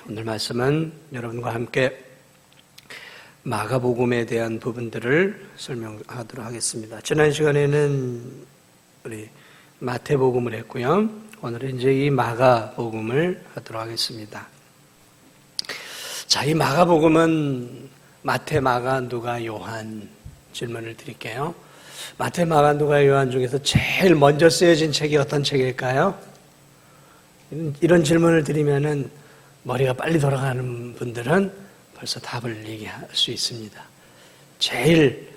오늘 말씀은 여러분과 함께 마가복음에 대한 부분들을 설명하도록 하겠습니다. 지난 시간에는 우리 마태복음을 했고요. 오늘은 이제 이 마가복음을 하도록 하겠습니다. 자, 이 마가복음은 마태, 마가, 누가, 요한 질문을 드릴게요. 마태, 마가, 누가, 요한 중에서 제일 먼저 쓰여진 책이 어떤 책일까요? 이런 질문을 드리면은 머리가 빨리 돌아가는 분들은 벌써 답을 얘기할 수 있습니다. 제일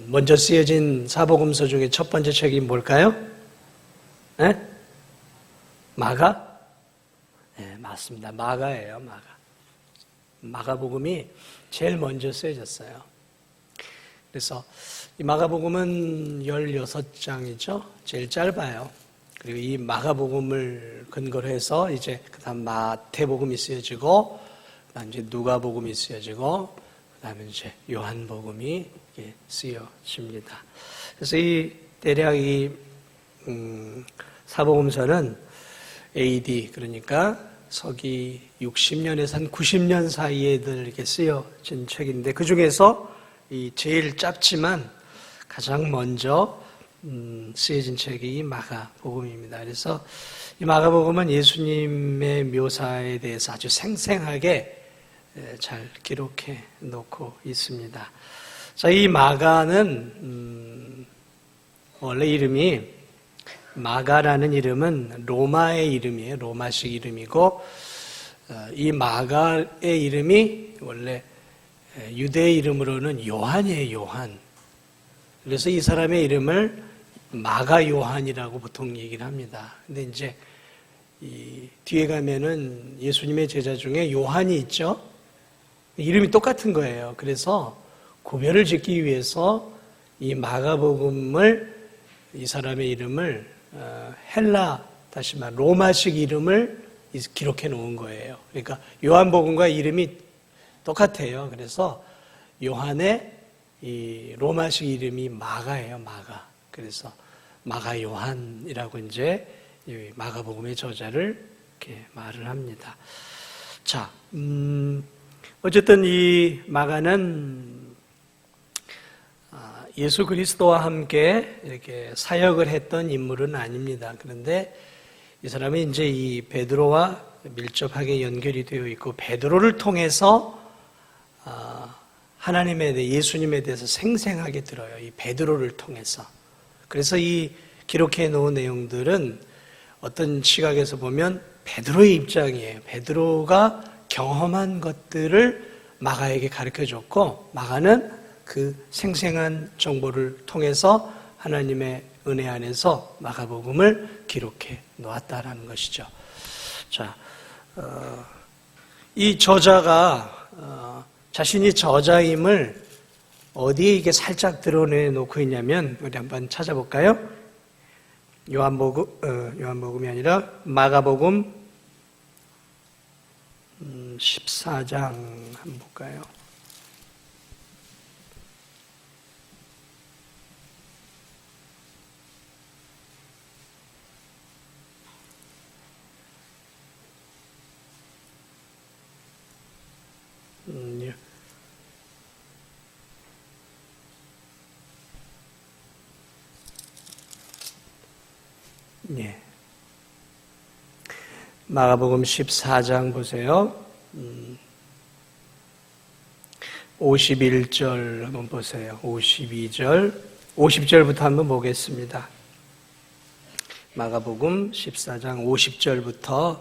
먼저 쓰여진 사복음서 중에 첫 번째 책이 뭘까요? 네? 마가? 네, 맞습니다. 마가예요, 마가. 마가복음이 제일 먼저 쓰여졌어요. 그래서 이 마가복음은 16장이죠. 제일 짧아요. 그리고 이 마가복음을 근거로 해서 이제 그다음 마태복음이 쓰여지고, 그다음 이제 누가복음이 쓰여지고, 그다음에 이제 요한복음이 쓰여집니다. 그래서 이 대략 이 사복음서는 AD, 그러니까 서기 60년에서 한 90년 사이에 이렇게 쓰여진 책인데, 그 중에서 이 제일 짧지만 가장 먼저 쓰여진 책이 마가복음입니다. 그래서 이 마가복음은 예수님의 묘사에 대해서 아주 생생하게 잘 기록해 놓고 있습니다. 자, 이 마가는 원래 이름이, 마가라는 이름은 로마의 이름이에요. 로마식 이름이고, 이 마가의 이름이 원래 유대 이름으로는 요한이에요. 요한. 그래서 이 사람의 이름을 마가 요한이라고 보통 얘기를 합니다. 근데 이제 이 뒤에 가면은 예수님의 제자 중에 요한이 있죠. 이름이 똑같은 거예요. 그래서 구별을 짓기 위해서 이 마가복음을, 이 사람의 이름을 헬라, 다시 말 로마식 이름을 기록해 놓은 거예요. 그러니까 요한복음과 이름이 똑같아요. 그래서 요한의 이 로마식 이름이 마가예요, 마가. 그래서 마가 요한이라고 이제 마가복음의 저자를 이렇게 말을 합니다. 자, 어쨌든 이 마가는 예수 그리스도와 함께 이렇게 사역을 했던 인물은 아닙니다. 그런데 이 사람이 이제 이 베드로와 밀접하게 연결이 되어 있고, 베드로를 통해서 하나님에 대해, 예수님에 대해서 생생하게 들어요. 이 베드로를 통해서. 그래서 이 기록해 놓은 내용들은 어떤 시각에서 보면 베드로의 입장이에요. 베드로가 경험한 것들을 마가에게 가르쳐줬고, 마가는 그 생생한 정보를 통해서 하나님의 은혜 안에서 마가복음을 기록해 놓았다라는 것이죠. 자, 이 저자가 자신이 저자임을 어디에 이게 살짝 드러내놓고 있냐면, 우리 한번 찾아볼까요? 요한복음이 아니라 마가복음 14장 한번 볼까요? 예. 마가복음 14장 보세요. 51절 한번 보세요. 52절, 50절부터 한번 보겠습니다. 마가복음 14장 50절부터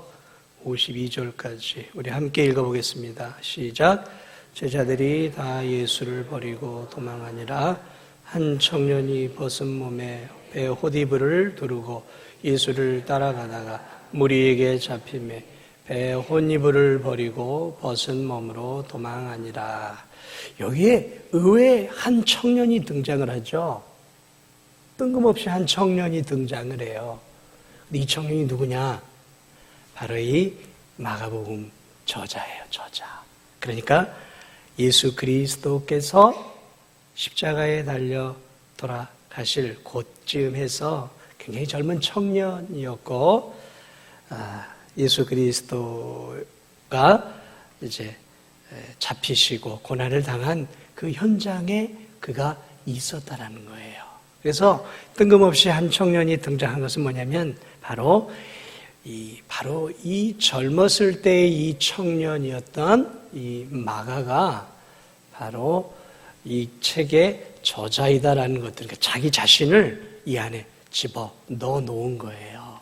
52절까지 우리 함께 읽어보겠습니다. 시작. 제자들이 다 예수를 버리고 도망하니라. 한 청년이 벗은 몸에 배 호디브를 두르고 예수를 따라가다가 무리에게 잡히매 배 혼이불을 버리고 벗은 몸으로 도망하니라. 여기에 의외의 한 청년이 등장을 하죠. 뜬금없이 한 청년이 등장을 해요. 이 청년이 누구냐? 바로 이 마가복음 저자예요, 저자. 그러니까 예수 그리스도께서 십자가에 달려 돌아가실 곳쯤 해서 굉장히 젊은 청년이었고, 예수 그리스도가 이제 잡히시고 고난을 당한 그 현장에 그가 있었다라는 거예요. 그래서 뜬금없이 한 청년이 등장한 것은 뭐냐면 바로 이 젊었을 때의 이 청년이었던 이 마가가 바로 이 책의 저자이다라는 것들, 그러니까 자기 자신을 이 안에 집어 넣어 놓은 거예요.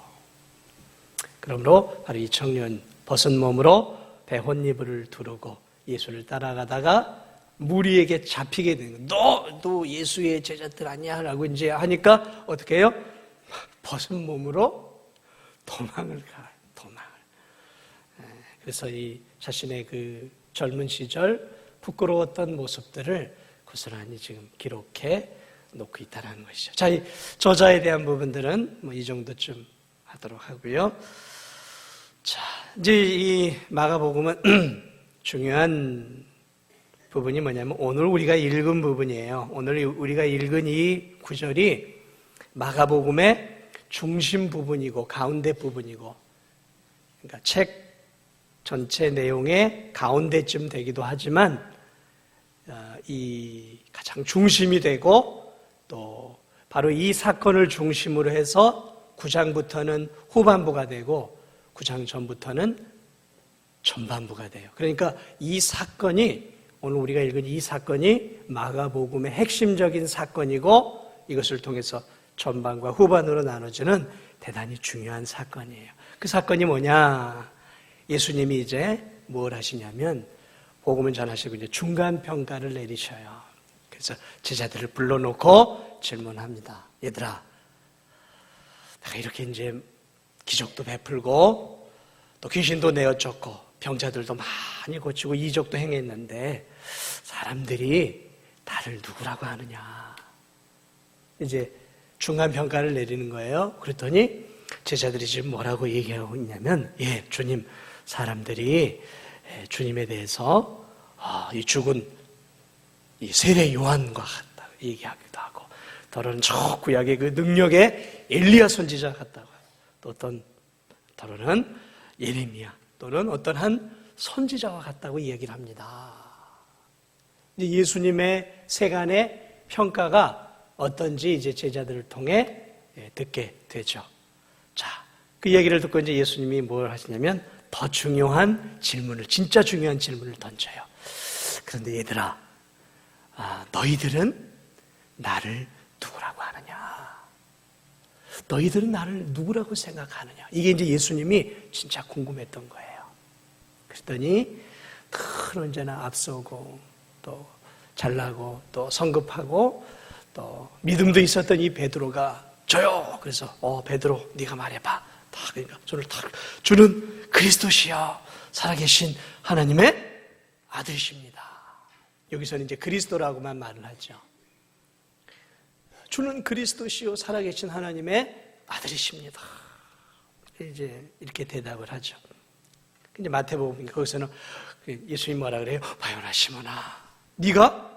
그러므로 바로 이 청년 벗은 몸으로 배혼이불을 두르고 예수를 따라가다가 무리에게 잡히게 되는 거예요. 너 예수의 제자들 아니야? 라고 이제 하니까 어떻게 해요? 벗은 몸으로 도망을 가요. 도망을. 그래서 이 자신의 그 젊은 시절 부끄러웠던 모습들을 고스란히 지금 기록해 놓고 있다는 것이죠. 자, 이 저자에 대한 부분들은 뭐 이 정도쯤 하도록 하고요. 자, 이제 이 마가복음은 중요한 부분이 뭐냐면 오늘 우리가 읽은 부분이에요. 오늘 우리가 읽은 이 구절이 마가복음의 중심 부분이고 가운데 부분이고, 그러니까 책 전체 내용의 가운데쯤 되기도 하지만 이 가장 중심이 되고 또 바로 이 사건을 중심으로 해서 9장부터는 후반부가 되고 9장 전부터는 전반부가 돼요. 그러니까 이 사건이 오늘 우리가 읽은 이 사건이 마가복음의 핵심적인 사건이고 이것을 통해서 전반과 후반으로 나눠지는 대단히 중요한 사건이에요. 그 사건이 뭐냐? 예수님이 이제 뭘 하시냐면 복음을 전하시고 이제 중간 평가를 내리셔요. 그래서 제자들을 불러놓고 질문합니다. 얘들아, 내가 이렇게 이제 기적도 베풀고 또 귀신도 내어쫓고 병자들도 많이 고치고 이적도 행했는데 사람들이 나를 누구라고 하느냐? 이제 중간 평가를 내리는 거예요. 그랬더니 제자들이 지금 뭐라고 얘기하고 있냐면, 예, 주님, 사람들이 주님에 대해서 이 죽은 이 세례 요한과 같다 얘기하기도 하고, 더러는 저 구약의 그 능력의 엘리야 선지자 같다고, 또 어떤 더러는 예레미야 또는 어떤 한 선지자와 같다고 얘기를 합니다. 이제 예수님의 세간의 평가가 어떤지 이제 제자들을 통해 듣게 되죠. 자, 그 얘기를 듣고 이제 예수님이 뭘 하시냐면 더 중요한 질문을, 진짜 중요한 질문을 던져요. 그런데 얘들아, 너희들은 나를 누구라고 하느냐? 너희들은 나를 누구라고 생각하느냐? 이게 이제 예수님이 진짜 궁금했던 거예요. 그랬더니 늘 언제나 앞서고 또 잘나고 또 성급하고 또 믿음도 있었던 이 베드로가 저요. 그래서 베드로 네가 말해봐. 그러니까 손을 탁, 주는 그리스도시여 살아계신 하나님의 아들이십니다. 여기서는 이제 그리스도라고만 말을 하죠. 주는 그리스도시요 살아계신 하나님의 아들이십니다. 이제 이렇게 대답을 하죠. 근데 마태복음 거기서는 예수님 뭐라 그래요? 바요나 시몬아, 네가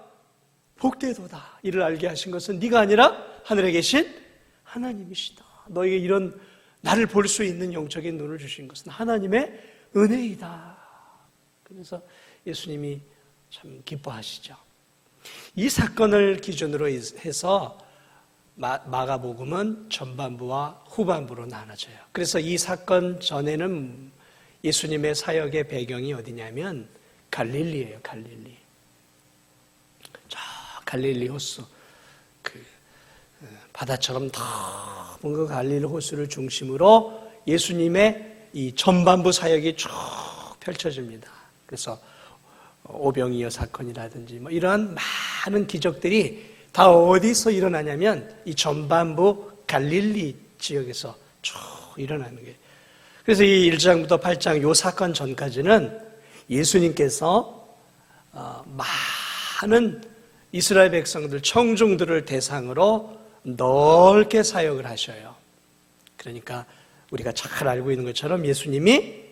복되도다. 이를 알게 하신 것은 네가 아니라 하늘에 계신 하나님이시다. 너에게 이런 나를 볼 수 있는 영적인 눈을 주신 것은 하나님의 은혜이다. 그래서 예수님이 참 기뻐하시죠. 이 사건을 기준으로 해서 마가복음은 전반부와 후반부로 나눠져요. 그래서 이 사건 전에는 예수님의 사역의 배경이 어디냐면 갈릴리예요. 갈릴리. 저 갈릴리 호수, 그 바다처럼 넓은 그 갈릴리 호수를 중심으로 예수님의 이 전반부 사역이 쭉 펼쳐집니다. 그래서 오병이어 사건이라든지 뭐 이런 많은 기적들이 다 어디서 일어나냐면 이 전반부 갈릴리 지역에서 쭉 일어나는 거예요. 그래서 이 1장부터 8장 요 사건 전까지는 예수님께서 많은 이스라엘 백성들, 청중들을 대상으로 넓게 사역을 하셔요. 그러니까 우리가 잘 알고 있는 것처럼 예수님이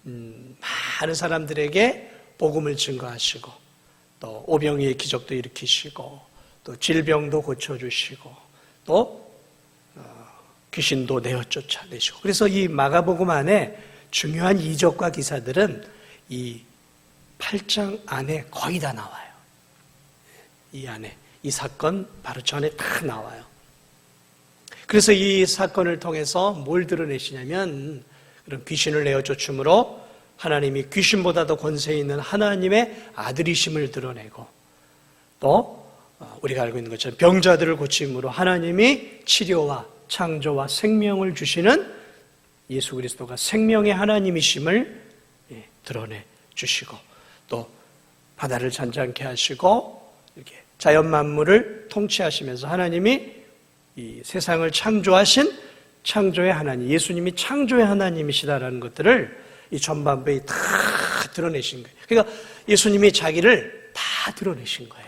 많은 사람들에게 복음을 증거하시고 또 오병이의 기적도 일으키시고 또 질병도 고쳐주시고 또 귀신도 내어 쫓아내시고, 그래서 이 마가복음 안에 중요한 이적과 기사들은 이 8장 안에 거의 다 나와요. 이 안에, 이 사건 바로 전에 다 나와요. 그래서 이 사건을 통해서 뭘 드러내시냐면, 그런 귀신을 내어 쫓음으로 하나님이 귀신보다도 권세 있는 하나님의 아들이심을 드러내고, 또 우리가 알고 있는 것처럼 병자들을 고침으로 하나님이 치료와 창조와 생명을 주시는 예수 그리스도가 생명의 하나님이심을 드러내 주시고, 또 바다를 잔잔케 하시고 이렇게 자연 만물을 통치하시면서 하나님이 이 세상을 창조하신 창조의 하나님, 예수님이 창조의 하나님이시다라는 것들을 이 전반부에 다 드러내신 거예요. 그러니까 예수님이 자기를 다 드러내신 거예요.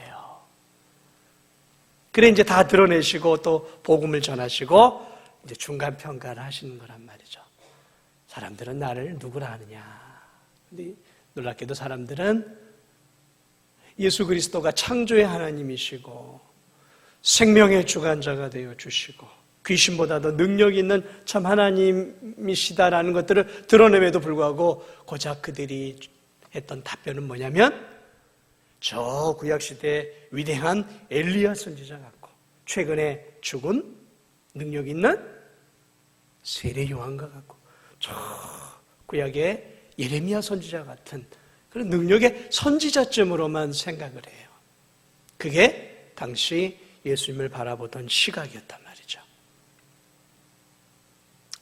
그래 이제 다 드러내시고 또 복음을 전하시고 이제 중간 평가를 하시는 거란 말이죠. 사람들은 나를 누구라 하느냐. 근데 놀랍게도 사람들은 예수 그리스도가 창조의 하나님이시고 생명의 주관자가 되어 주시고 귀신보다 더 능력 있는 참 하나님이시다라는 것들을 드러냄에도 불구하고 고작 그들이 했던 답변은 뭐냐면, 저 구약시대의 위대한 엘리야 선지자 같고 최근에 죽은 능력 있는 세례 요한과 같고 저 구약의 예레미야 선지자 같은 그런 능력의 선지자쯤으로만 생각을 해요. 그게 당시 예수님을 바라보던 시각이었단 말이죠.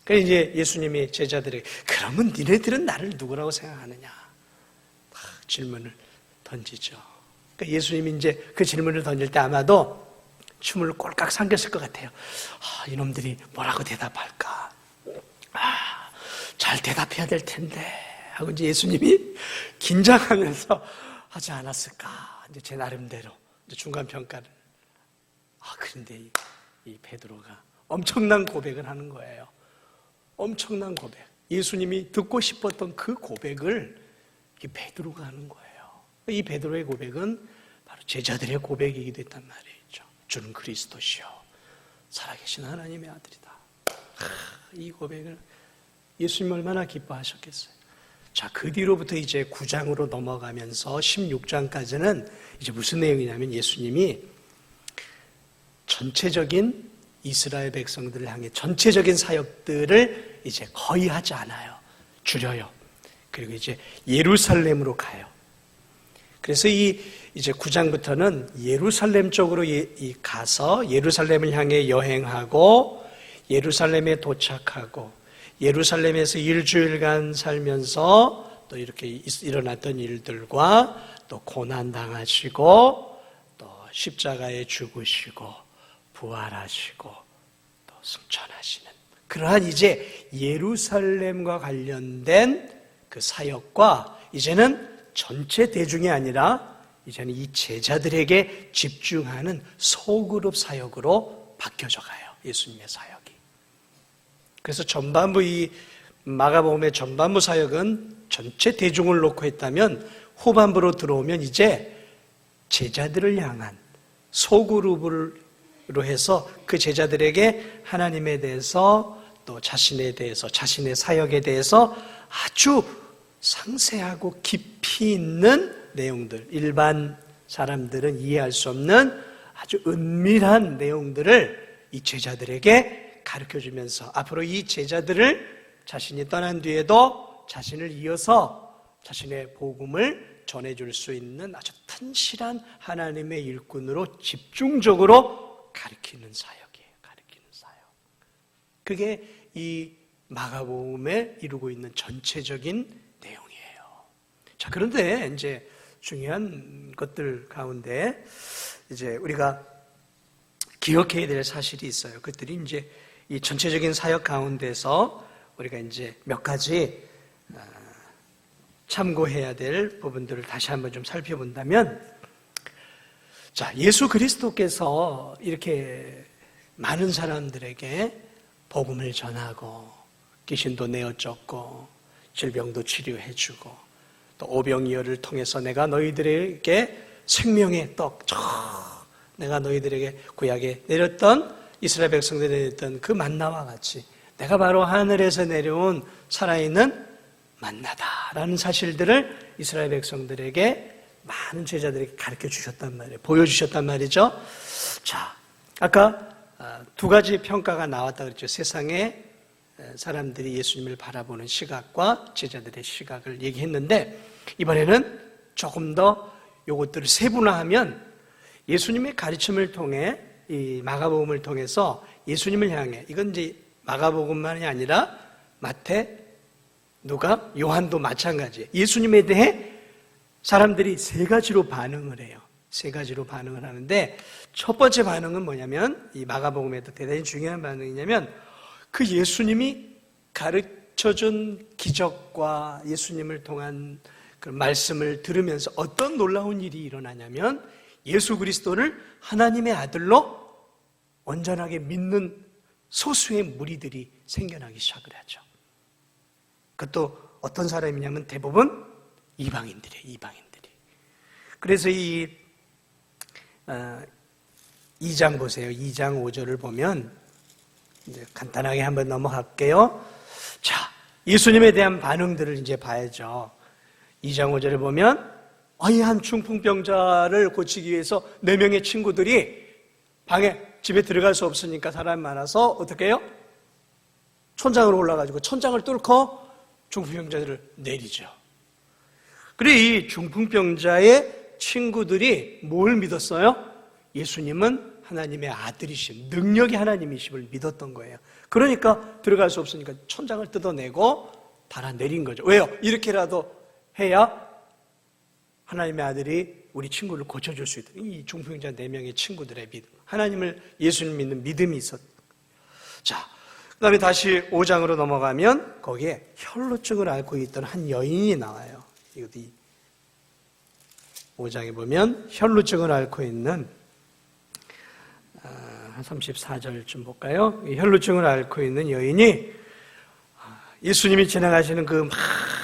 그래서 이제 예수님이 제자들에게 그러면 니네들은 나를 누구라고 생각하느냐 질문을 던지죠. 그러니까 예수님이 이제 그 질문을 던질 때 아마도 춤을 꼴깍 삼켰을 것 같아요. 이놈들이 뭐라고 대답할까? 잘 대답해야 될 텐데 하고 이제 예수님이 긴장하면서 하지 않았을까? 이제 제 나름대로 이제 중간 평가를. 그런데 이 베드로가 엄청난 고백을 하는 거예요. 엄청난 고백. 예수님이 듣고 싶었던 그 고백을 이 베드로가 하는 거예요. 이 베드로의 고백은 바로 제자들의 고백이기도 했단 말이죠. 주는 그리스도시요 살아계신 하나님의 아들이다. 이 고백을 예수님 얼마나 기뻐하셨겠어요. 자, 그 뒤로부터 이제 9장으로 넘어가면서 16장까지는 이제 무슨 내용이냐면 예수님이 전체적인 이스라엘 백성들을 향해 전체적인 사역들을 이제 거의 하지 않아요. 줄여요. 그리고 이제 예루살렘으로 가요. 그래서 이제 9장부터는 예루살렘 쪽으로 가서 예루살렘을 향해 여행하고 예루살렘에 도착하고 예루살렘에서 일주일간 살면서 또 이렇게 일어났던 일들과 또 고난당하시고 또 십자가에 죽으시고 부활하시고 또 승천하시는 그러한 이제 예루살렘과 관련된 그 사역과 이제는 전체 대중이 아니라 이제는 이 제자들에게 집중하는 소그룹 사역으로 바뀌어져 가요. 예수님의 사역이. 그래서 전반부 이 마가복음의 전반부 사역은 전체 대중을 놓고 했다면 후반부로 들어오면 이제 제자들을 향한 소그룹으로 해서 그 제자들에게 하나님에 대해서 또 자신에 대해서 자신의 사역에 대해서 아주 상세하고 깊이 있는 내용들, 일반 사람들은 이해할 수 없는 아주 은밀한 내용들을 이 제자들에게 가르쳐주면서 앞으로 이 제자들을 자신이 떠난 뒤에도 자신을 이어서 자신의 복음을 전해줄 수 있는 아주 튼실한 하나님의 일꾼으로 집중적으로 가르치는 사역이에요. 가르치는 사역. 그게 이 마가복음에 이루고 있는 전체적인 내용이에요. 자, 그런데 이제 중요한 것들 가운데 이제 우리가 기억해야 될 사실이 있어요. 그것들이 이제 이 전체적인 사역 가운데서 우리가 이제 몇 가지 참고해야 될 부분들을 다시 한번 좀 살펴본다면, 자, 예수 그리스도께서 이렇게 많은 사람들에게 복음을 전하고 귀신도 내어 쫓고 질병도 치료해주고 또 오병이어를 통해서 내가 너희들에게 생명의 떡, 내가 너희들에게 구약에 내렸던 이스라엘 백성들이 내렸던 그 만나와 같이 내가 바로 하늘에서 내려온 살아있는 만나다라는 사실들을 이스라엘 백성들에게 많은 제자들에게 가르쳐 주셨단 말이에요. 보여주셨단 말이죠. 자, 아까 두 가지 평가가 나왔다 그랬죠. 세상에 사람들이 예수님을 바라보는 시각과 제자들의 시각을 얘기했는데, 이번에는 조금 더 요것들을 세분화하면 예수님의 가르침을 통해, 이 마가복음을 통해서 예수님을 향해, 이건 이제 마가복음만이 아니라 마태, 누가, 요한도 마찬가지예요. 예수님에 대해 사람들이 세 가지로 반응을 해요. 세 가지로 반응을 하는데, 첫 번째 반응은 뭐냐면, 이 마가복음에도 대단히 중요한 반응이냐면, 그 예수님이 가르쳐준 기적과 예수님을 통한 그 말씀을 들으면서 어떤 놀라운 일이 일어나냐면, 예수 그리스도를 하나님의 아들로 온전하게 믿는 소수의 무리들이 생겨나기 시작을 하죠. 그것도 어떤 사람이냐면 대부분 이방인들이에요. 이방인들이. 그래서 이 2장 보세요. 2장 5절을 보면, 이제 간단하게 한번 넘어갈게요. 자, 예수님에 대한 반응들을 이제 봐야죠. 2장 5절을 보면, 한 중풍병자를 고치기 위해서 4명의 친구들이 집에 들어갈 수 없으니까 사람이 많아서 어떻게 해요? 천장으로 올라가지고 천장을 뚫고 중풍병자들을 내리죠. 그리고 이 중풍병자의 친구들이 뭘 믿었어요? 예수님은 하나님의 아들이심, 능력이 하나님이심을 믿었던 거예요. 그러니까 들어갈 수 없으니까 천장을 뜯어내고 달아내린 거죠. 왜요? 이렇게라도 해야 하나님의 아들이 우리 친구를 고쳐줄 수 있다. 이 중풍병자 4명의 친구들의 믿음, 하나님을, 예수님 믿는 믿음이 있었다. 자, 그 다음에 다시 5장으로 넘어가면 거기에 혈루증을 앓고 있던 한 여인이 나와요. 이것도 5장에 보면 혈루증을 앓고 있는, 한 34절쯤 볼까요? 혈루증을 앓고 있는 여인이 예수님이 지나가시는 그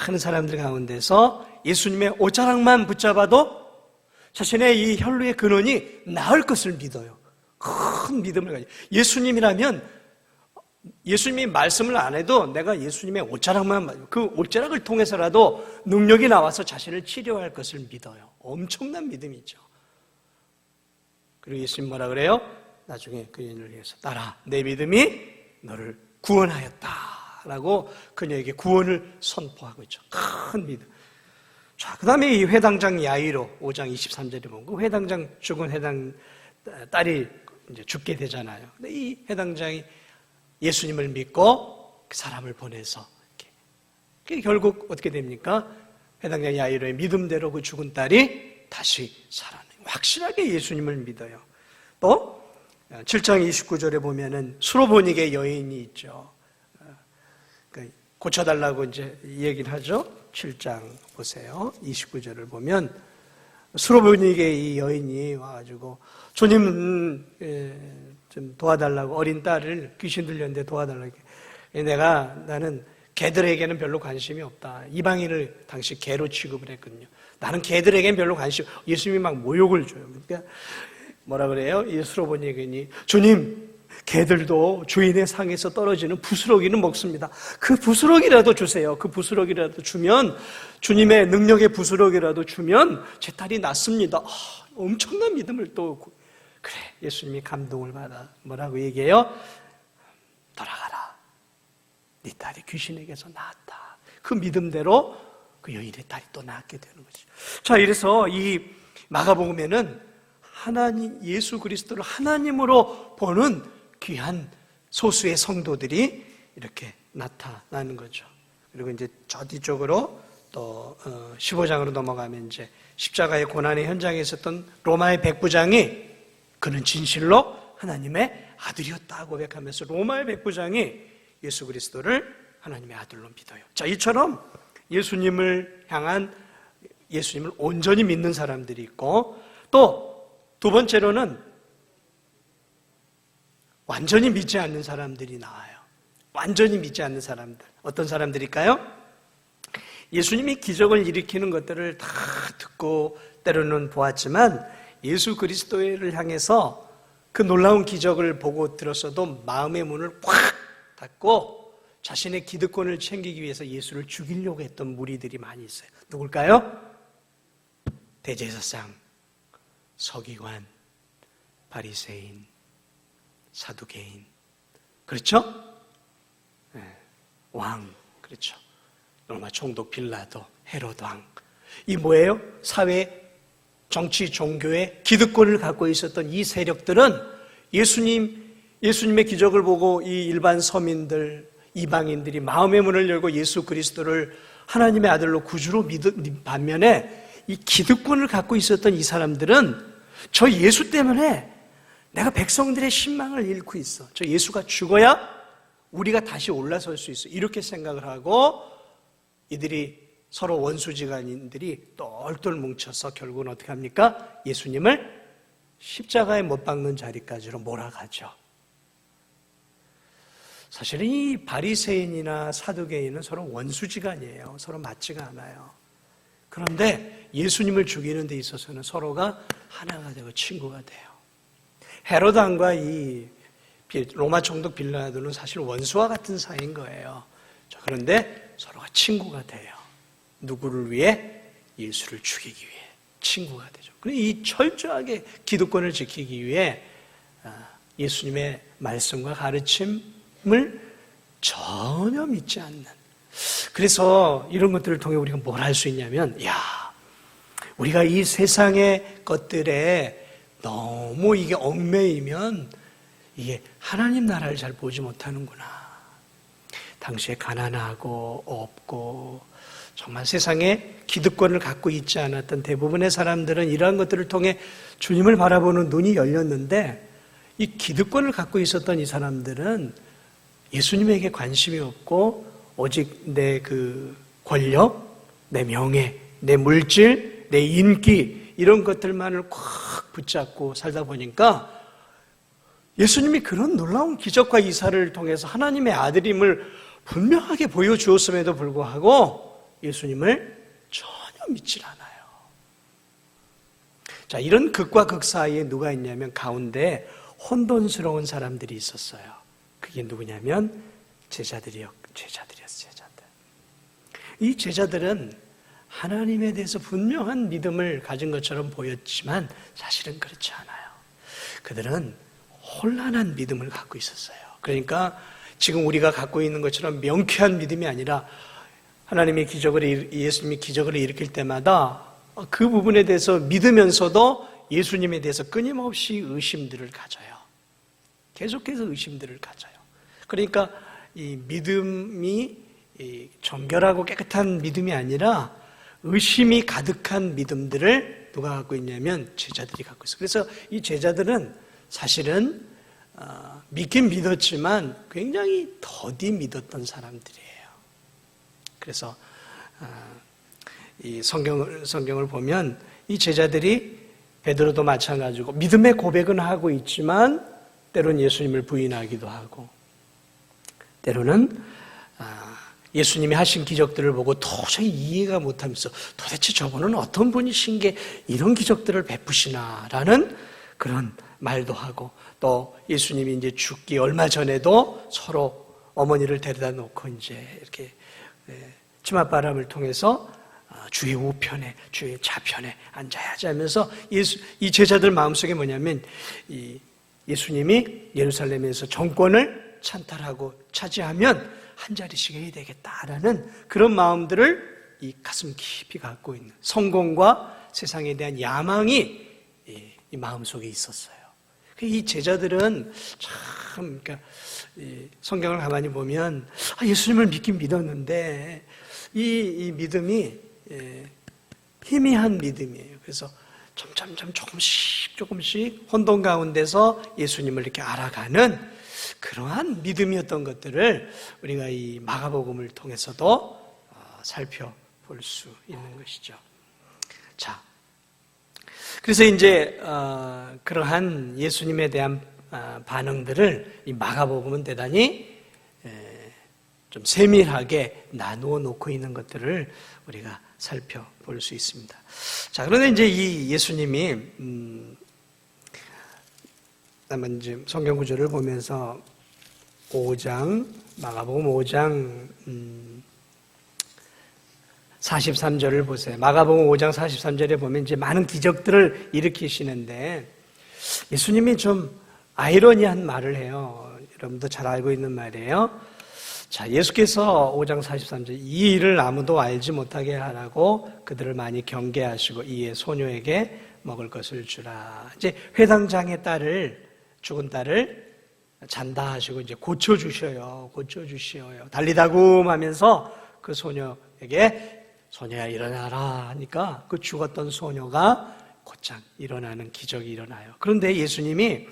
많은 사람들 가운데서 예수님의 옷자락만 붙잡아도 자신의 이 혈루의 근원이 나을 것을 믿어요. 큰 믿음을 가지고. 예수님이라면 예수님이 말씀을 안 해도 내가 예수님의 옷자락만, 그 옷자락을 통해서라도 능력이 나와서 자신을 치료할 것을 믿어요. 엄청난 믿음이죠. 그리고 예수님 뭐라 그래요? 나중에 그 여인을 위해서 따라, 내 믿음이 너를 구원하였다 라고 그녀에게 구원을 선포하고 있죠. 큰 믿음. 자, 그 다음에 이 회당장 야이로 5장 23절에 보면 그 회당장 죽은 회당 딸이 이제 죽게 되잖아요. 근데 이 회당장이 예수님을 믿고 그 사람을 보내서 이렇게 결국 어떻게 됩니까? 회당장 야이로의 믿음대로 그 죽은 딸이 다시 살아나요. 확실하게 예수님을 믿어요. 또 7장 29절에 보면은 수로보니게 여인이 있죠. 고쳐달라고 이제 얘기를 하죠. 7장 보세요. 29절을 보면 수로보니게 이 여인이 와가지고 주님 좀 도와달라고, 어린 딸을 귀신 들렸는데 도와달라고. 나는 개들에게는 별로 관심이 없다. 이방인을 당시 개로 취급을 했거든요. 나는 개들에게는 별로 관심. 예수님이 막 모욕을 줘요. 그러니까 뭐라 그래요? 이 수로보니게 주님, 개들도 주인의 상에서 떨어지는 부스러기는 먹습니다. 그 부스러기라도 주세요. 그 부스러기라도 주면, 주님의 능력의 부스러기라도 주면 제 딸이 낫습니다. 엄청난 믿음을 또, 그래, 예수님이 감동을 받아 뭐라고 얘기해요? 돌아가라. 네 딸이 귀신에게서 나았다. 그 믿음대로 그 여인의 딸이 또 낫게 되는 거죠. 자, 이래서 이 마가복음에는 하나님, 예수 그리스도를 하나님으로 보는 귀한 소수의 성도들이 이렇게 나타나는 거죠. 그리고 이제 저 뒤쪽으로 또 15장으로 넘어가면 이제 십자가의 고난의 현장에 있었던 로마의 백부장이 그는 진실로 하나님의 아들이었다 고백하면서 로마의 백부장이 예수 그리스도를 하나님의 아들로 믿어요. 자, 이처럼 예수님을 향한, 예수님을 온전히 믿는 사람들이 있고, 또 두 번째로는 완전히 믿지 않는 사람들이 나와요. 완전히 믿지 않는 사람들. 어떤 사람들일까요? 예수님이 기적을 일으키는 것들을 다 듣고 때로는 보았지만 예수 그리스도를 향해서 그 놀라운 기적을 보고 들었어도 마음의 문을 꽉 닫고 자신의 기득권을 챙기기 위해서 예수를 죽이려고 했던 무리들이 많이 있어요. 누굴까요? 대제사장, 서기관, 바리새인, 사두개인. 그렇죠? 네. 왕, 그렇죠. 로마 총독 빌라도, 헤롯 왕. 이 뭐예요? 사회, 정치, 종교의 기득권을 갖고 있었던 이 세력들은 예수님의 기적을 보고 이 일반 서민들, 이방인들이 마음의 문을 열고 예수 그리스도를 하나님의 아들로 구주로 믿은 반면에 이 기득권을 갖고 있었던 이 사람들은 저 예수 때문에 내가 백성들의 신망을 잃고 있어. 저 예수가 죽어야 우리가 다시 올라설 수 있어. 이렇게 생각을 하고 이들이 서로 원수지간인들이 똘똘 뭉쳐서 결국은 어떻게 합니까? 예수님을 십자가에 못 박는 자리까지로 몰아가죠. 사실은 이 바리새인이나 사두개인은 서로 원수지간이에요. 서로 맞지가 않아요. 그런데 예수님을 죽이는 데 있어서는 서로가 하나가 되고 친구가 돼요. 헤롯 왕과 이 로마 총독 빌라도는 사실 원수와 같은 사이인 거예요. 그런데 서로가 친구가 돼요. 누구를 위해? 예수를 죽이기 위해 친구가 되죠. 그리고 이 철저하게 기득권을 지키기 위해 예수님의 말씀과 가르침을 전혀 믿지 않는. 그래서 이런 것들을 통해 우리가 뭘 할 수 있냐면, 우리가 이 세상의 것들에 너무 이게 얽매이면 이게 하나님 나라를 잘 보지 못하는구나. 당시에 가난하고 없고 정말 세상에 기득권을 갖고 있지 않았던 대부분의 사람들은 이러한 것들을 통해 주님을 바라보는 눈이 열렸는데, 이 기득권을 갖고 있었던 이 사람들은 예수님에게 관심이 없고 오직 내 그 권력, 내 명예, 내 물질, 내 인기 이런 것들만을 꽉 붙잡고 살다 보니까 예수님이 그런 놀라운 기적과 이사를 통해서 하나님의 아들임을 분명하게 보여주었음에도 불구하고 예수님을 전혀 믿질 않아요. 자, 이런 극과 극 사이에 누가 있냐면 가운데 혼돈스러운 사람들이 있었어요. 그게 누구냐면 제자들이었어요. 제자들. 이 제자들은 하나님에 대해서 분명한 믿음을 가진 것처럼 보였지만 사실은 그렇지 않아요. 그들은 혼란한 믿음을 갖고 있었어요. 그러니까 지금 우리가 갖고 있는 것처럼 명쾌한 믿음이 아니라 예수님이 기적을 일으킬 때마다 그 부분에 대해서 믿으면서도 예수님에 대해서 끊임없이 의심들을 가져요. 계속해서 의심들을 가져요. 그러니까 이 믿음이 정결하고 깨끗한 믿음이 아니라 의심이 가득한 믿음들을 누가 갖고 있냐면 제자들이 갖고 있어요. 그래서 이 제자들은 사실은 믿긴 믿었지만 굉장히 더디 믿었던 사람들이에요. 그래서 이 성경을 보면 이 제자들이 베드로도 마찬가지고 믿음의 고백은 하고 있지만 때로는 예수님을 부인하기도 하고 때로는 예수님이 하신 기적들을 보고 도저히 이해가 못하면서 도대체 저분은 어떤 분이신 게 이런 기적들을 베푸시나라는 그런 말도 하고 또 예수님이 이제 죽기 얼마 전에도 서로 어머니를 데려다 놓고 이제 이렇게 치맛바람을 통해서 주의 우편에 주의 좌편에 앉아야지 하면서 이 제자들 마음속에 뭐냐면 예수님이 예루살렘에서 정권을 찬탈하고 차지하면 한 자리씩 해야 되겠다라는 그런 마음들을 이 가슴 깊이 갖고 있는 성공과 세상에 대한 야망이 이 마음속에 있었어요. 이 제자들은 참 그러니까 성경을 가만히 보면 예수님을 믿긴 믿었는데 이 믿음이 희미한 믿음이에요. 그래서 점점 조금씩 혼돈 가운데서 예수님을 이렇게 알아가는 그러한 믿음이었던 것들을 우리가 이 마가복음을 통해서도 살펴볼 수 있는 것이죠. 자, 그래서 이제 그러한 예수님에 대한 반응들을 이 마가복음은 대단히 좀 세밀하게 나누어 놓고 있는 것들을 우리가 살펴볼 수 있습니다. 자, 그런데 이제 이 예수님이 한번 이제 성경 구절을 보면서 마가복음 5장 43절을 보세요. 마가복음 5장 43절에 보면 이제 많은 기적들을 일으키시는데 예수님이 좀 아이러니한 말을 해요. 여러분도 잘 알고 있는 말이에요. 자, 예수께서 5장 43절 이 일을 아무도 알지 못하게 하라고 그들을 많이 경계하시고 이에 소녀에게 먹을 것을 주라. 이제 회당장의 죽은 딸을 잔다 하시고 이제 고쳐주셔요. 달리다굼 하면서 그 소녀에게 소녀야 일어나라 하니까 그 죽었던 소녀가 곧장 일어나는 기적이 일어나요. 그런데 예수님이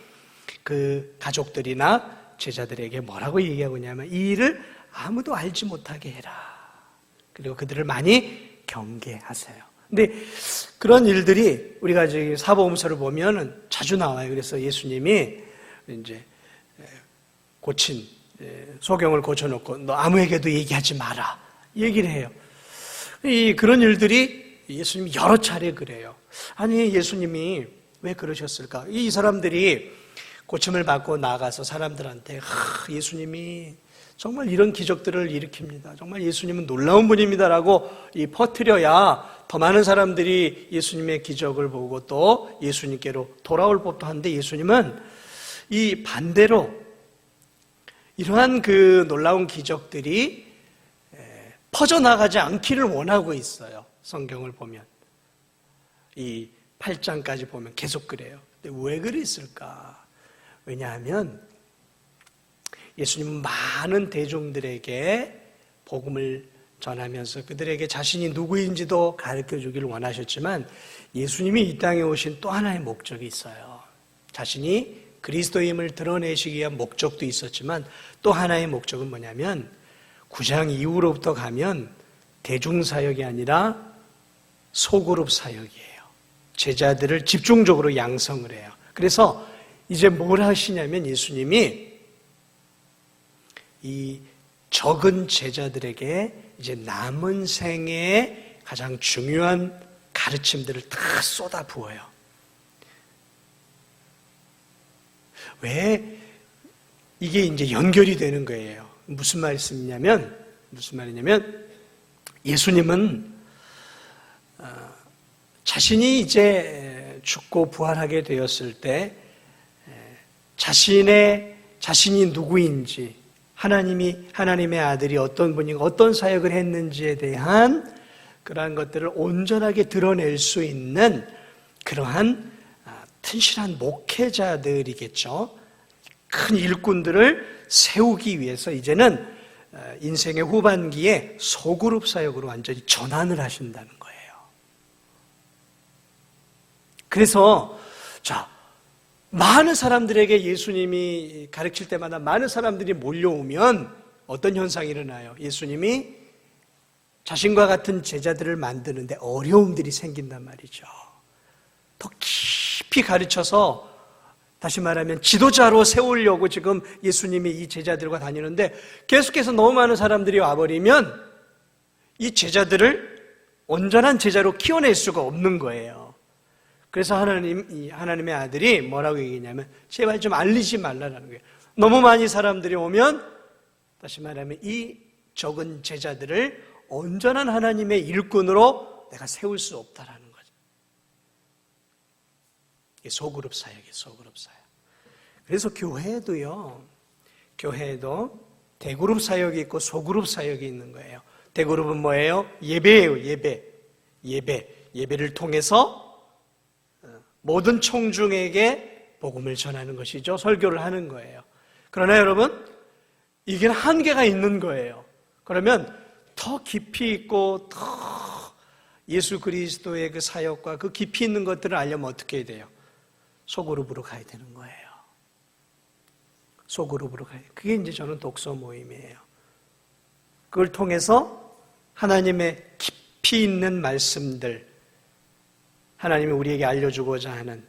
그 가족들이나 제자들에게 뭐라고 얘기하고 있냐면 이 일을 아무도 알지 못하게 해라. 그리고 그들을 많이 경계하세요. 근데 그런 일들이 우리가 지금 사복음서를 보면은 자주 나와요. 그래서 예수님이 이제 소경을 고쳐놓고 너 아무에게도 얘기하지 마라 얘기를 해요. 그런 일들이 예수님이 여러 차례 그래요. 아니 예수님이 왜 그러셨을까? 이 사람들이 고침을 받고 나가서 사람들한테 예수님이 정말 이런 기적들을 일으킵니다. 정말 예수님은 놀라운 분입니다라고 퍼뜨려야 더 많은 사람들이 예수님의 기적을 보고 또 예수님께로 돌아올 법도 한데 예수님은 이 반대로 이러한 그 놀라운 기적들이 퍼져나가지 않기를 원하고 있어요. 성경을 보면 이 8장까지 보면 계속 그래요. 근데 왜 그랬을까? 왜냐하면 예수님은 많은 대중들에게 복음을 전하면서 그들에게 자신이 누구인지도 가르쳐 주기를 원하셨지만 예수님이 이 땅에 오신 또 하나의 목적이 있어요. 자신이 그리스도임을 드러내시기 위한 목적도 있었지만 또 하나의 목적은 뭐냐면 9장 이후로부터 가면 대중사역이 아니라 소그룹 사역이에요. 제자들을 집중적으로 양성을 해요. 그래서 이제 뭘 하시냐면 예수님이 이 적은 제자들에게 이제 남은 생애의 가장 중요한 가르침들을 다 쏟아 부어요. 왜 이게 이제 연결이 되는 거예요? 무슨 말씀이냐면 예수님은 자신이 이제 죽고 부활하게 되었을 때 자신이 누구인지 하나님의 아들이 어떤 분이고 어떤 사역을 했는지에 대한 그러한 것들을 온전하게 드러낼 수 있는 그러한 튼실한 목회자들이겠죠. 큰 일꾼들을 세우기 위해서 이제는 인생의 후반기에 소그룹 사역으로 완전히 전환을 하신다는 거예요. 그래서 많은 사람들에게 예수님이 가르칠 때마다 많은 사람들이 몰려오면 어떤 현상이 일어나요? 예수님이 자신과 같은 제자들을 만드는데 어려움들이 생긴단 말이죠. 더 깊이 가르쳐서 다시 말하면 지도자로 세우려고 지금 예수님이 이 제자들과 다니는데 계속해서 너무 많은 사람들이 와버리면 이 제자들을 온전한 제자로 키워낼 수가 없는 거예요. 그래서 하나님의 아들이 뭐라고 얘기했냐면 제발 좀 알리지 말라라는 거예요. 너무 많이 사람들이 오면 다시 말하면 이 적은 제자들을 온전한 하나님의 일꾼으로 내가 세울 수 없다라는 거죠. 이게 소그룹 사역이에요. 소그룹 사역. 그래서 교회에도 대그룹 사역이 있고 소그룹 사역이 있는 거예요. 대그룹은 뭐예요? 예배예요. 예배를 통해서 모든 청중에게 복음을 전하는 것이죠. 설교를 하는 거예요. 그러나 여러분, 이게 한계가 있는 거예요. 그러면 더 깊이 있고 더 예수 그리스도의 그 사역과 그 깊이 있는 것들을 알려면 어떻게 해야 돼요? 소그룹으로 가야 되는 거예요. 소그룹으로 가야 돼요. 그게 이제 저는 독서 모임이에요. 그걸 통해서 하나님의 깊이 있는 말씀들, 하나님이 우리에게 알려주고자 하는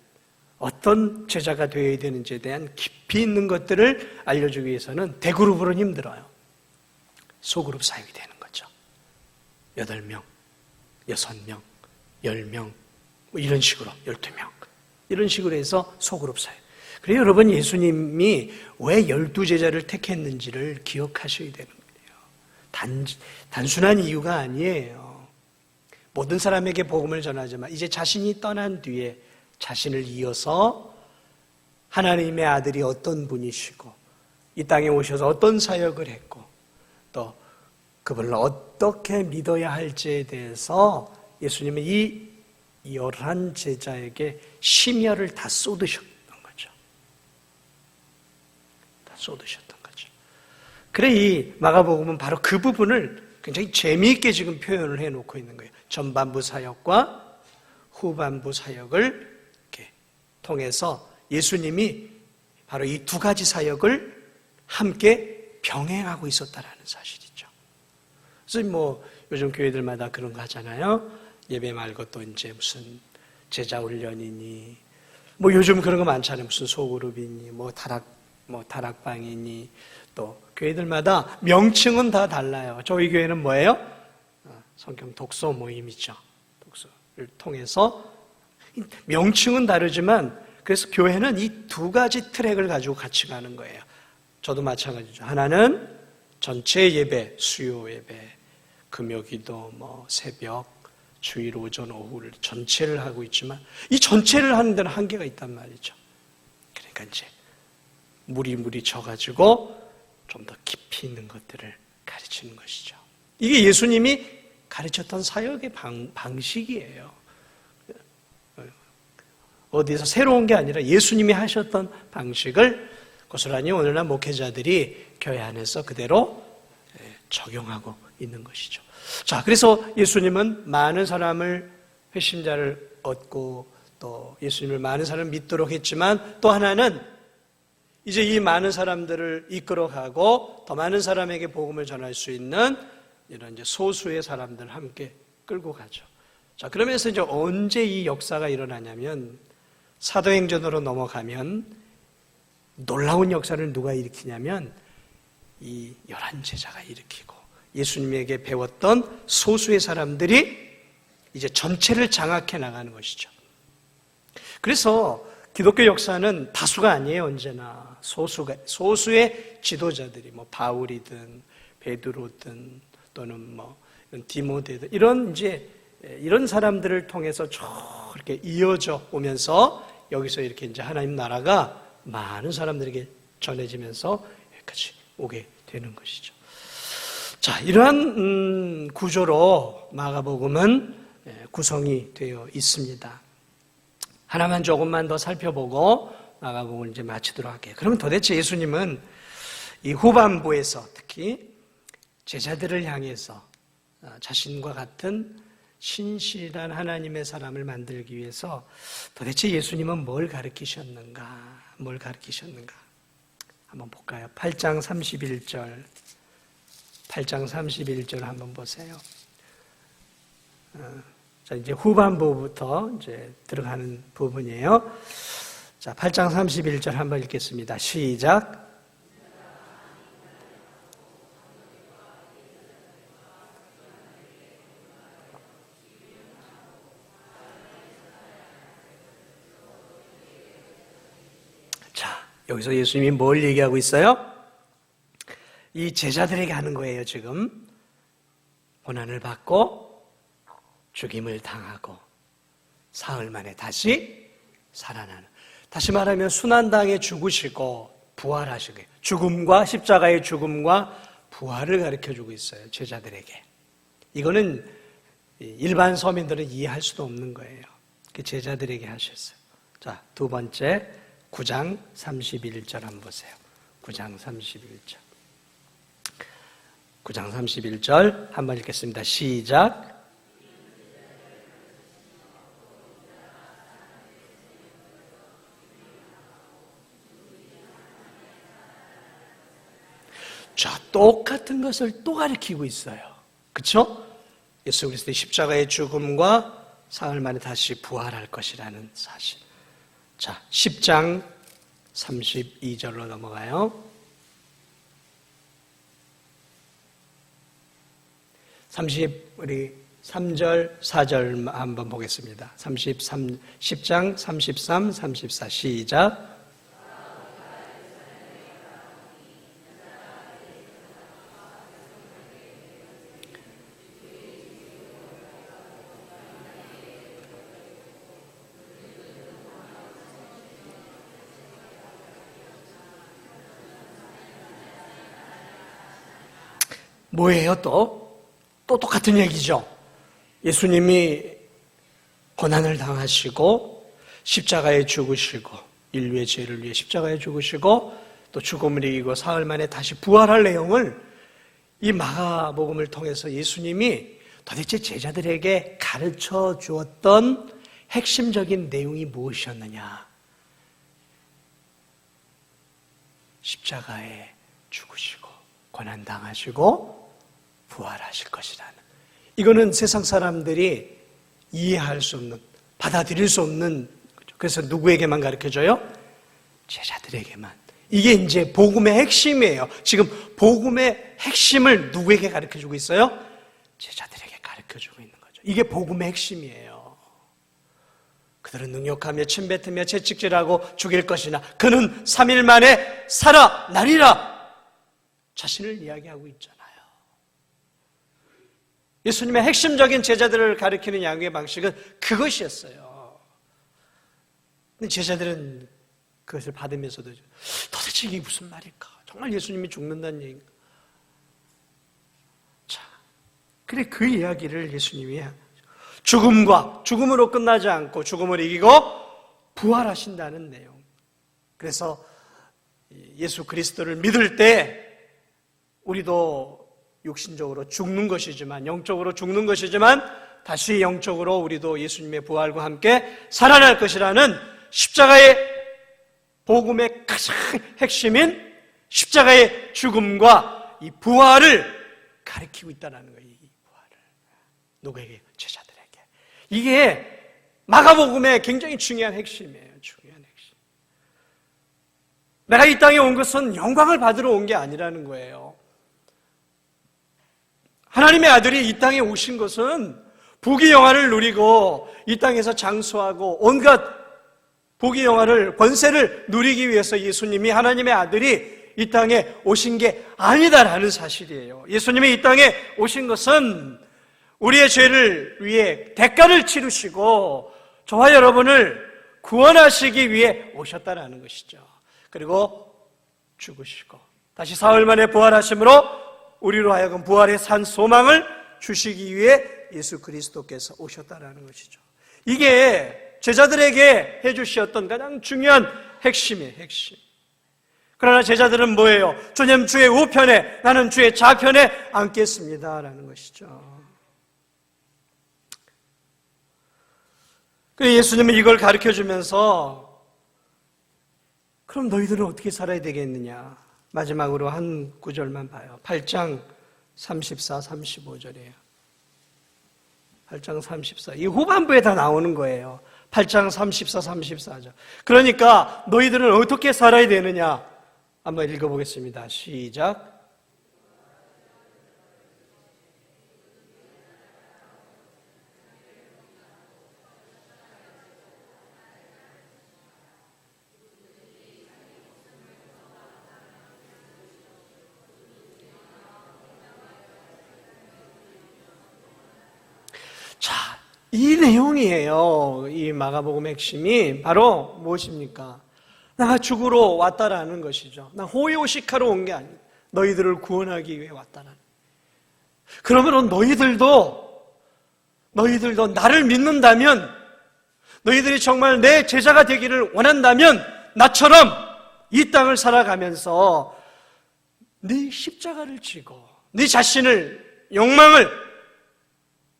어떤 제자가 되어야 되는지에 대한 깊이 있는 것들을 알려주기 위해서는 대그룹으로는 힘들어요. 소그룹 사역이 되는 거죠. 8명, 6명, 10명, 뭐 이런 식으로 12명 이런 식으로 해서 소그룹 사역. 그래서 여러분 예수님이 왜 12제자를 택했는지를 기억하셔야 되는 거예요. 단순한 이유가 아니에요. 모든 사람에게 복음을 전하지만 이제 자신이 떠난 뒤에 자신을 이어서 하나님의 아들이 어떤 분이시고 이 땅에 오셔서 어떤 사역을 했고 또 그분을 어떻게 믿어야 할지에 대해서 예수님은 이 11제자에게 심혈을 다 쏟으셨던 거죠. 다 쏟으셨던 거죠. 그래 이 마가복음은 바로 그 부분을 굉장히 재미있게 지금 표현을 해놓고 있는 거예요. 전반부 사역과 후반부 사역을 이렇게 통해서 예수님이 바로 이 두 가지 사역을 함께 병행하고 있었다라는 사실이죠. 그래서 뭐 요즘 교회들마다 그런 거 하잖아요. 예배 말고 또 이제 무슨 제자 훈련이니 뭐 요즘 그런 거 많잖아요. 무슨 소그룹이니 뭐 다락방이니 또 교회들마다 명칭은 다 달라요. 저희 교회는 뭐예요? 성경 독서 모임이죠. 독서를 통해서 명칭은 다르지만 그래서 교회는 이 두 가지 트랙을 가지고 같이 가는 거예요. 저도 마찬가지죠. 하나는 전체 예배, 수요 예배, 금요기도, 뭐 새벽, 주일 오전, 오후를 전체를 하고 있지만 이 전체를 하는 데는 한계가 있단 말이죠. 그러니까 이제 무리 져가지고 좀 더 깊이 있는 것들을 가르치는 것이죠. 이게 예수님이 가르쳤던 사역의 방식이에요. 어디서 새로운 게 아니라 예수님이 하셨던 방식을 고스란히 오늘날 목회자들이 교회 안에서 그대로 적용하고 있는 것이죠. 자, 그래서 예수님은 많은 사람을 회심자를 얻고 또 예수님을 많은 사람을 믿도록 했지만 또 하나는 이제 이 많은 사람들을 이끌어가고 더 많은 사람에게 복음을 전할 수 있는 이런 이제 소수의 사람들 함께 끌고 가죠. 자, 그러면서 이제 언제 이 역사가 일어나냐면 사도행전으로 넘어가면 놀라운 역사를 누가 일으키냐면 이 11제자가 일으키고 예수님에게 배웠던 소수의 사람들이 이제 전체를 장악해 나가는 것이죠. 그래서 기독교 역사는 다수가 아니에요. 언제나 소수의 지도자들이 뭐 바울이든 베드로든 또는 뭐 디모데든 이런 사람들을 통해서 쭉 이렇게 이어져 오면서 여기서 이렇게 이제 하나님 나라가 많은 사람들에게 전해지면서 여기까지 오게 되는 것이죠. 자, 이러한 구조로 마가복음은 구성이 되어 있습니다. 하나만 조금만 더 살펴보고 마가복음을 이제 마치도록 할게요. 그러면 도대체 예수님은 이 후반부에서 특히 제자들을 향해서 자신과 같은 신실한 하나님의 사람을 만들기 위해서 도대체 예수님은 뭘 가르치셨는가? 한번 볼까요? 8장 31절 한번 보세요. 자, 이제 후반부부터 이제 들어가는 부분이에요. 자, 8장 31절 한번 읽겠습니다. 시작. 여기서 예수님이 뭘 얘기하고 있어요? 이 제자들에게 하는 거예요, 지금. 고난을 받고 죽임을 당하고 사흘 만에 다시 살아나는. 다시 말하면 순환당에 죽으시고 부활하시고 죽음과 십자가의 죽음과 부활을 가르쳐주고 있어요, 제자들에게. 이거는 일반 서민들은 이해할 수도 없는 거예요. 제자들에게 하셨어요. 자, 두 번째 9장 31절 한번 보세요. 9장 31절 한번 읽겠습니다. 시작. 자, 똑같은 것을 또 가르치고 있어요. 그렇죠? 예수 그리스도의 십자가의 죽음과 사흘 만에 다시 부활할 것이라는 사실. 자, 10장 32절로 넘어가요. 3절, 4절 한번 보겠습니다. 10장 33, 34 시작. 뭐예요 또? 또 똑같은 얘기죠. 예수님이 고난을 당하시고 십자가에 죽으시고 인류의 죄를 위해 십자가에 죽으시고 또 죽음을 이기고 사흘 만에 다시 부활할 내용을 이 마가복음을 통해서 예수님이 도대체 제자들에게 가르쳐 주었던 핵심적인 내용이 무엇이었느냐? 십자가에 죽으시고 고난당하시고 부활하실 것이라는, 이거는 세상 사람들이 이해할 수 없는, 받아들일 수 없는 거죠. 그래서 누구에게만 가르쳐줘요? 제자들에게만. 이게 이제 복음의 핵심이에요. 지금 복음의 핵심을 누구에게 가르쳐주고 있어요? 제자들에게 가르쳐주고 있는 거죠. 이게 복음의 핵심이에요. 그들은 능욕하며 침뱉으며 채찍질하고 죽일 것이나 그는 3일 만에 살아나리라. 자신을 이야기하고 있잖아요. 예수님의 핵심적인 제자들을 가리키는 양육의 방식은 그것이었어요. 근데 제자들은 그것을 받으면서도 도대체 이게 무슨 말일까? 정말 예수님이 죽는다는 얘기인가? 자, 그래 그 이야기를 예수님이 죽음으로 끝나지 않고 죽음을 이기고 부활하신다는 내용. 그래서 예수 그리스도를 믿을 때 우리도 육신적으로 죽는 것이지만, 영적으로 죽는 것이지만 다시 영적으로 우리도 예수님의 부활과 함께 살아날 것이라는 십자가의 복음의 가장 핵심인 십자가의 죽음과 이 부활을 가리키고 있다는 거예요. 이 부활을 누구에게? 제자들에게. 이게 마가복음의 굉장히 중요한 핵심이에요. 중요한 핵심. 내가 이 땅에 온 것은 영광을 받으러 온 게 아니라는 거예요. 하나님의 아들이 이 땅에 오신 것은 부귀 영화를 누리고 이 땅에서 장수하고 온갖 부귀 영화를, 권세를 누리기 위해서 예수님이, 하나님의 아들이 이 땅에 오신 게 아니다라는 사실이에요. 예수님이 이 땅에 오신 것은 우리의 죄를 위해 대가를 치르시고 저와 여러분을 구원하시기 위해 오셨다라는 것이죠. 그리고 죽으시고 다시 사흘 만에 부활하심으로 우리로 하여금 부활의 산 소망을 주시기 위해 예수 그리스도께서 오셨다라는 것이죠. 이게 제자들에게 해주셨던 가장 중요한 핵심이에요. 핵심. 그러나 제자들은 뭐예요? 주님 주의 우편에, 나는 주의 좌편에 앉겠습니다라는 것이죠. 그래서 예수님은 이걸 가르쳐주면서 그럼 너희들은 어떻게 살아야 되겠느냐? 마지막으로 한 구절만 봐요. 8장 34, 35절이에요. 8장 34. 이 후반부에 다 나오는 거예요. 8장 34, 34절. 그러니까 너희들은 어떻게 살아야 되느냐? 한번 읽어보겠습니다. 시작. 자, 이 내용이에요. 이 마가복음 핵심이 바로 무엇입니까? 내가 죽으러 왔다라는 것이죠. 나 호요식하러 온 게 아니야. 너희들을 구원하기 위해 왔다라는. 그러므로 너희들도 나를 믿는다면, 너희들이 정말 내 제자가 되기를 원한다면 나처럼 이 땅을 살아가면서 네 십자가를 지고 네 자신을, 욕망을,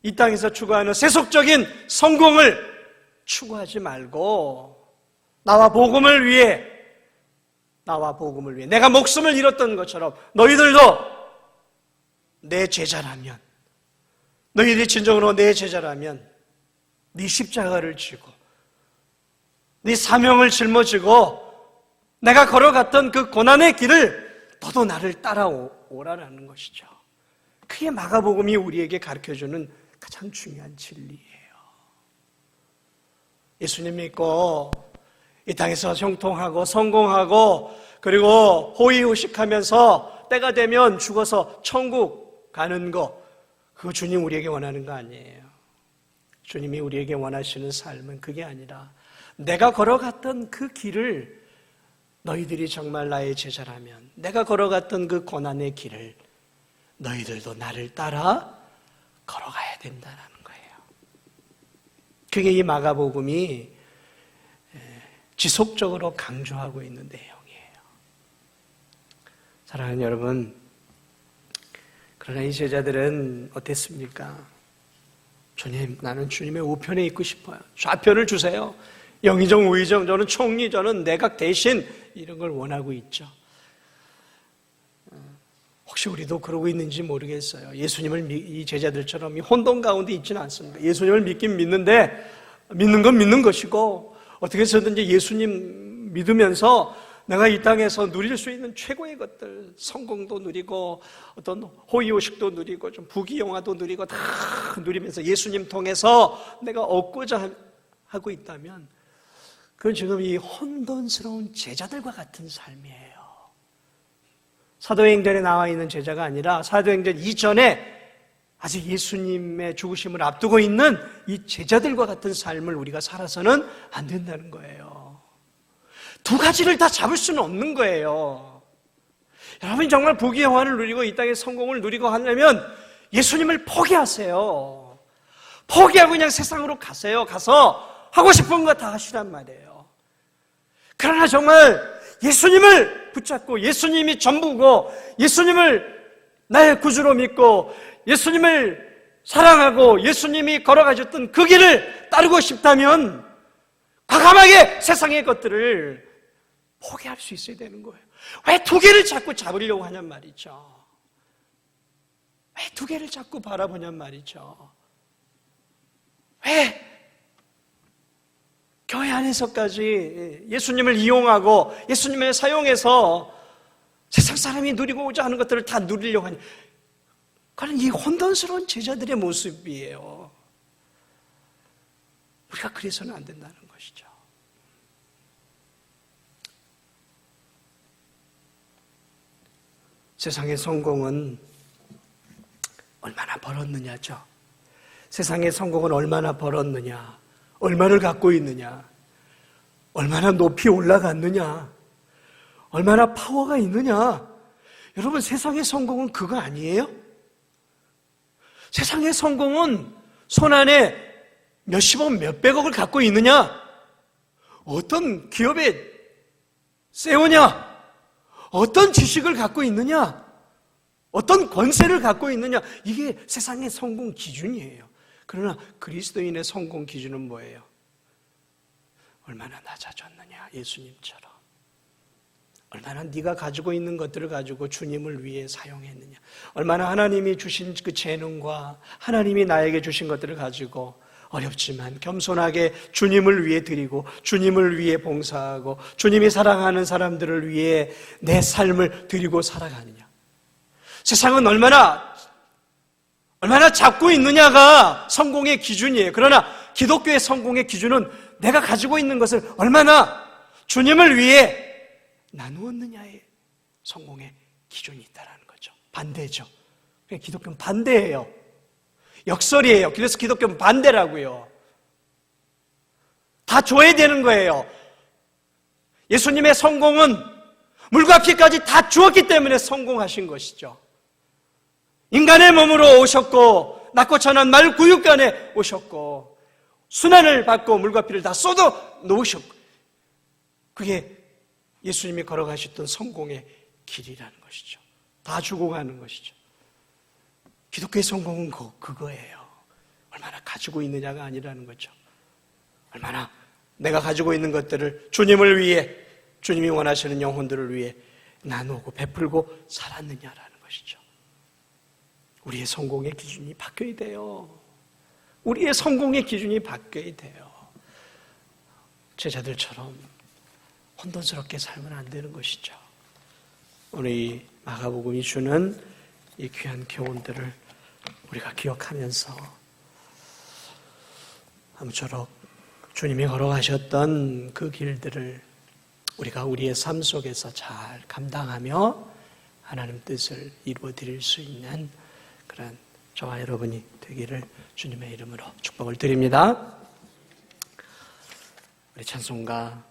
이 땅에서 추구하는 세속적인 성공을 추구하지 말고 나와 복음을 위해 내가 목숨을 잃었던 것처럼 너희들도 내 제자라면, 너희들이 진정으로 내 제자라면 네 십자가를 지고 네 사명을 짊어지고 내가 걸어갔던 그 고난의 길을 너도 나를 따라오라는 것이죠. 그게 마가복음이 우리에게 가르쳐주는 가장 중요한 진리예요. 예수님 믿고 이 땅에서 형통하고 성공하고 그리고 호의호식하면서 때가 되면 죽어서 천국 가는 거, 그거 주님 우리에게 원하는 거 아니에요. 주님이 우리에게 원하시는 삶은 그게 아니라 내가 걸어갔던 그 길을, 너희들이 정말 나의 제자라면 내가 걸어갔던 그 고난의 길을 너희들도 나를 따라 걸어가야 된다는 거예요. 그게 이 마가복음이 지속적으로 강조하고 있는 내용이에요. 사랑하는 여러분, 그러나 이 제자들은 어땠습니까? 주님, 나는 주님의 우편에 있고 싶어요. 좌편을 주세요. 영의정, 우의정, 저는 총리, 저는 내각 대신 이런 걸 원하고 있죠. 혹시 우리도 그러고 있는지 모르겠어요. 예수님을 이 제자들처럼 이 혼돈 가운데 있지는 않습니다. 예수님을 믿긴 믿는데 믿는 건 믿는 것이고 어떻게 해서든지 예수님 믿으면서 내가 이 땅에서 누릴 수 있는 최고의 것들, 성공도 누리고 어떤 호의호식도 누리고 좀 부귀영화도 누리고 다 누리면서 예수님 통해서 내가 얻고자 하고 있다면 그건 지금 이 혼돈스러운 제자들과 같은 삶이에요. 사도행전에 나와 있는 제자가 아니라 사도행전 이전에 아직 예수님의 죽으심을 앞두고 있는 이 제자들과 같은 삶을 우리가 살아서는 안 된다는 거예요. 두 가지를 다 잡을 수는 없는 거예요. 여러분이 정말 부귀영화를 누리고 이 땅의 성공을 누리고 하려면 예수님을 포기하세요. 포기하고 그냥 세상으로 가세요. 가서 하고 싶은 거 다 하시란 말이에요. 그러나 정말 예수님을 붙잡고 예수님이 전부고 예수님을 나의 구주로 믿고 예수님을 사랑하고 예수님이 걸어가셨던 그 길을 따르고 싶다면 과감하게 세상의 것들을 포기할 수 있어야 되는 거예요. 왜 두 개를 자꾸 잡으려고 하냔 말이죠. 왜 두 개를 자꾸 바라보냔 말이죠. 왜 교회 안에서까지 예수님을 이용하고 예수님을 사용해서 세상 사람이 누리고자 하는 것들을 다 누리려고 하냐. 그건 이 혼돈스러운 제자들의 모습이에요. 우리가 그래서는 안 된다는 것이죠. 세상의 성공은 얼마나 벌었느냐죠. 세상의 성공은 얼마나 벌었느냐, 얼마를 갖고 있느냐, 얼마나 높이 올라갔느냐, 얼마나 파워가 있느냐. 여러분, 세상의 성공은 그거 아니에요? 세상의 성공은 손안에 몇십억, 몇백억을 갖고 있느냐, 어떤 기업에 세우냐, 어떤 지식을 갖고 있느냐, 어떤 권세를 갖고 있느냐, 이게 세상의 성공 기준이에요. 그러나 그리스도인의 성공 기준은 뭐예요? 얼마나 낮아졌느냐, 예수님처럼. 얼마나 네가 가지고 있는 것들을 가지고 주님을 위해 사용했느냐, 얼마나 하나님이 주신 그 재능과 하나님이 나에게 주신 것들을 가지고 어렵지만 겸손하게 주님을 위해 드리고 주님을 위해 봉사하고 주님이 사랑하는 사람들을 위해 내 삶을 드리고 살아가느냐. 세상은 얼마나 잡고 있느냐가 성공의 기준이에요. 그러나 기독교의 성공의 기준은 내가 가지고 있는 것을 얼마나 주님을 위해 나누었느냐의 성공의 기준이 있다는 거죠. 반대죠. 기독교는 반대예요. 역설이에요. 그래서 기독교는 반대라고요. 다 줘야 되는 거예요. 예수님의 성공은 물과 피까지 다 주었기 때문에 성공하신 것이죠. 인간의 몸으로 오셨고 낮고 천한 말구육간에 오셨고 순환을 받고 물과 피를 다 쏟아 놓으셨고, 그게 예수님이 걸어가셨던 성공의 길이라는 것이죠. 다 주고 가는 것이죠. 기독교의 성공은 그거예요. 얼마나 가지고 있느냐가 아니라는 거죠. 얼마나 내가 가지고 있는 것들을 주님을 위해, 주님이 원하시는 영혼들을 위해 나누고 베풀고 살았느냐라는 것이죠. 우리의 성공의 기준이 바뀌어야 돼요. 우리의 성공의 기준이 바뀌어야 돼요. 제자들처럼 혼돈스럽게 살면 안 되는 것이죠. 오늘 이 마가복음이 주는 이 귀한 교훈들을 우리가 기억하면서 아무쪼록 주님이 걸어가셨던 그 길들을 우리가 우리의 삶 속에서 잘 감당하며 하나님 뜻을 이루어 드릴 수 있는 그런 저와 여러분이 되기를 주님의 이름으로 축복을 드립니다. 우리 찬송가